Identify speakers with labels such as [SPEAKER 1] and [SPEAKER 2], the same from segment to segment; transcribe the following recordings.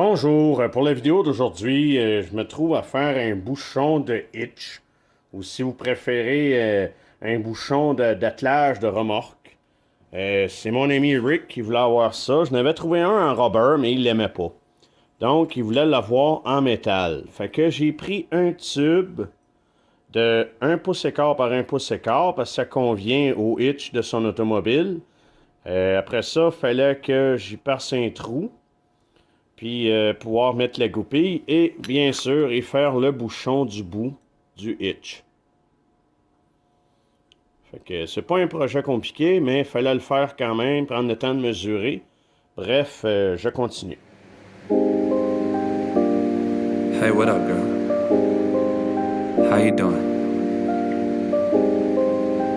[SPEAKER 1] Bonjour, pour la vidéo d'aujourd'hui, je me trouve à faire un bouchon de hitch, ou si vous préférez, un bouchon d'attelage de remorque. C'est mon ami Rick qui voulait avoir ça. Je n'avais trouvé un en rubber, mais il l'aimait pas. Donc, il voulait l'avoir en métal. Fait que j'ai pris un tube de 1 pouce et quart par 1 pouce et quart, parce que ça convient au hitch de son automobile. Après ça, il fallait que j'y perce un trou, puis pouvoir mettre la goupille et bien sûr et faire le bouchon du bout du hitch. Fait que c'est pas un projet compliqué, mais il fallait le faire quand même, prendre le temps de mesurer. Bref, je continue.
[SPEAKER 2] Hey, what up, girl? How you doing?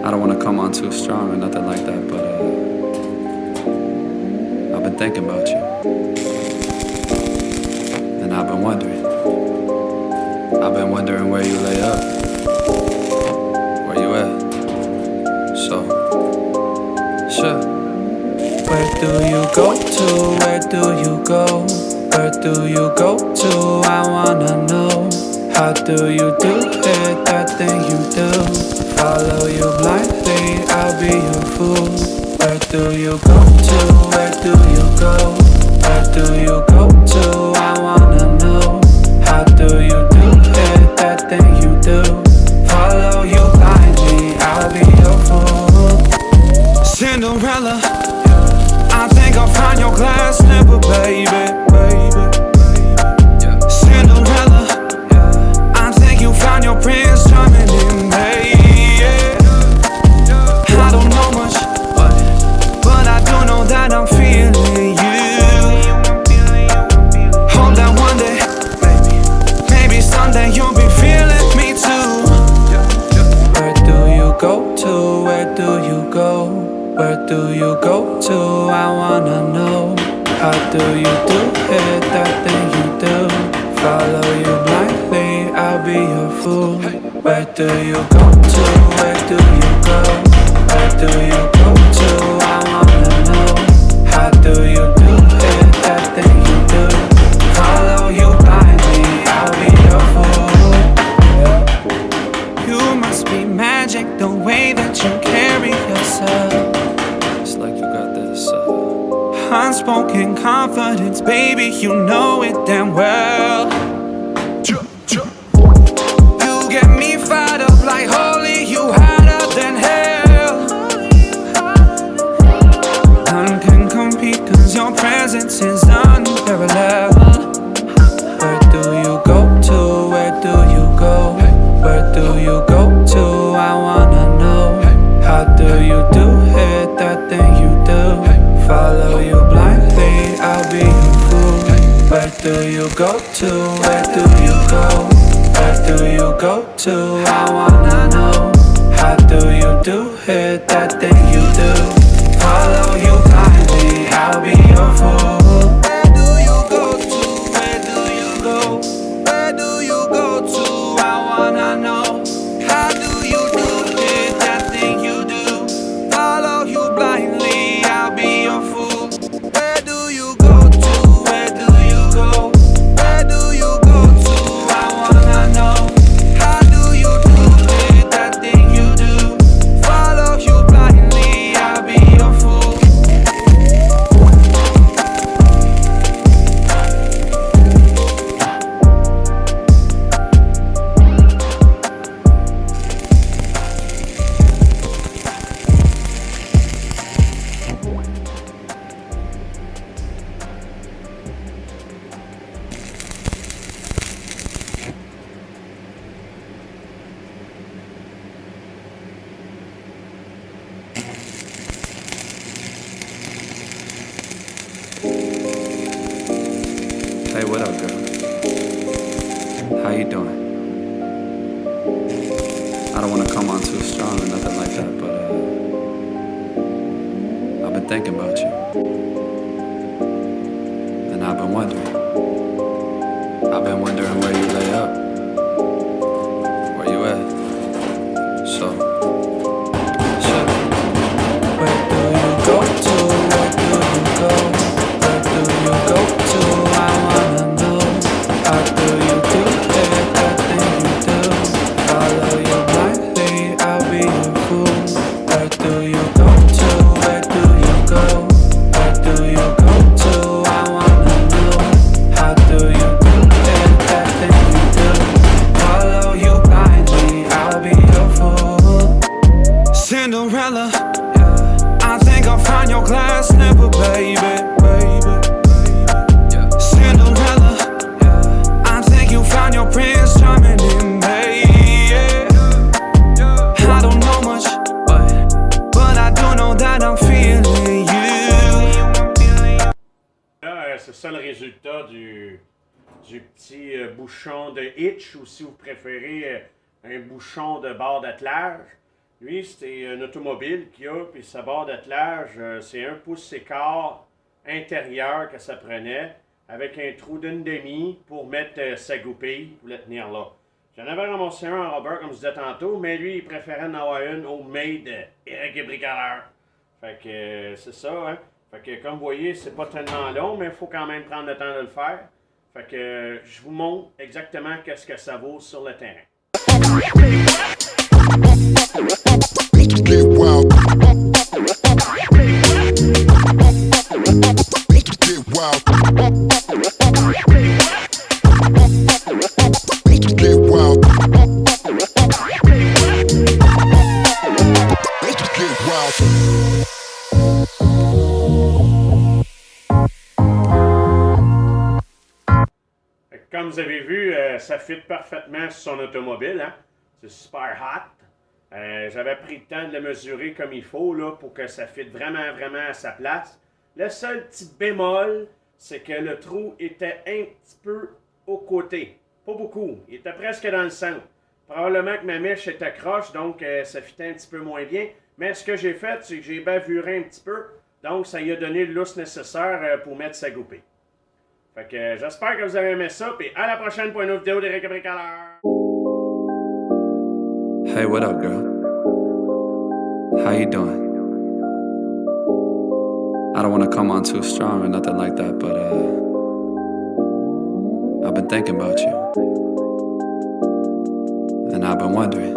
[SPEAKER 2] I don't want to come on too strong or nothing like that, but I've been thinking about you. And I've been wondering. I've been wondering where you lay up. Where you at? So, sure. Where do you go to? Where do you go? Where do you go to? I wanna know. How do you do it? That thing you do. Follow you blindly, I'll be your fool. Where do you go to? Where do you go? Where do you go to? I wanna know. How do you do it? That thing you do. Follow you blindly, I'll be your fool. Cinderella, I think I'll find your glass slipper, baby. Cinderella, I think you found your prince charming in me. I don't know much, but I do know that I'm feeling you. Hope that one day, maybe someday you'll be feeling me too. Where do you go to? Where do you go? Where do you go to? I wanna know. How do you do it? That thing you do. Follow you blindly, I'll be your fool. Where do you go to? Where do you go? Where do you go to? I wanna know. How do you do it? That thing you do. Follow you blindly, I'll be your fool. You must be magic, the way that you carry yourself. It's like you got this unspoken confidence, baby, you know it damn well. You get me fired up like holy, you hotter than hell. None can compete cause your presence is unparalleled. Where do you go to? Where do you go? Where do you go to? I wanna know. How do you do it? That thing you do. Follow you blindly, I'll be your fool. Where do you go to? Where do you go? Where do you go to? I wanna know. How do you do it? That thing you do. Follow you blindly, I'll be your fool. Where do you go to? Where do you go? Where do you go to? I wanna know. How do you do it? That thing you do. Follow you blindly, I'll be your fool. Where do you go to? Where do you go? Where do you go to? I wanna know. How do you do it? That thing you do. Follow you blindly, I'll be your fool. Hey, what up, girl? How you doing? I don't want to come on too strong or nothing like that, but I've been thinking about you. And I've been wondering. I've been wondering where you lay up. Where you at? So, sure. Where do you go to? Where do you go? Where do you go to? I wanna baby, baby. Cinderella, I think you found your prince charming in me. Yeah. I don't know much, but I do know that I'm feeling you.
[SPEAKER 1] Là, c'est ça le résultat du petit bouchon de hitch, ou si vous préférez, un bouchon de barre d'attelage. Lui, c'était une automobile qu'il a, puis sa barre d'attelage, c'est 1 pouce et quart intérieur que ça prenait, avec un trou d'une demi pour mettre sa goupille, pour la tenir là. J'en avais ramassé un en Robert, comme je disais tantôt, mais lui, il préférait en avoir une homemade Eric et Bricoleur. Fait que c'est ça, hein. Fait que comme vous voyez, c'est pas tellement long, mais il faut quand même prendre le temps de le faire. Fait que je vous montre exactement qu'est-ce que ça vaut sur le terrain.
[SPEAKER 3] Get wild. Get wild. Get wild. Get wild.
[SPEAKER 1] Comme vous avez vu, ça fit parfaitement sur son automobile, hein? C'est super hot. J'avais pris le temps de le mesurer comme il faut là, pour que ça fitte vraiment, vraiment à sa place. Le seul petit bémol, c'est que le trou était un petit peu au côté. Pas beaucoup. Il était presque dans le centre. Probablement que ma mèche était croche, donc ça fitait un petit peu moins bien. Mais ce que j'ai fait, c'est que j'ai bavuré un petit peu. Donc, ça lui a donné le lousse nécessaire pour mettre sa goupille. Fait que j'espère que vous avez aimé ça, puis à la prochaine pour une autre vidéo d'Éric Bricoleur.
[SPEAKER 2] Hey, what up, girl? How you doing? I don't want to come on too strong or nothing like that, but I've been thinking about you. And I've been wondering,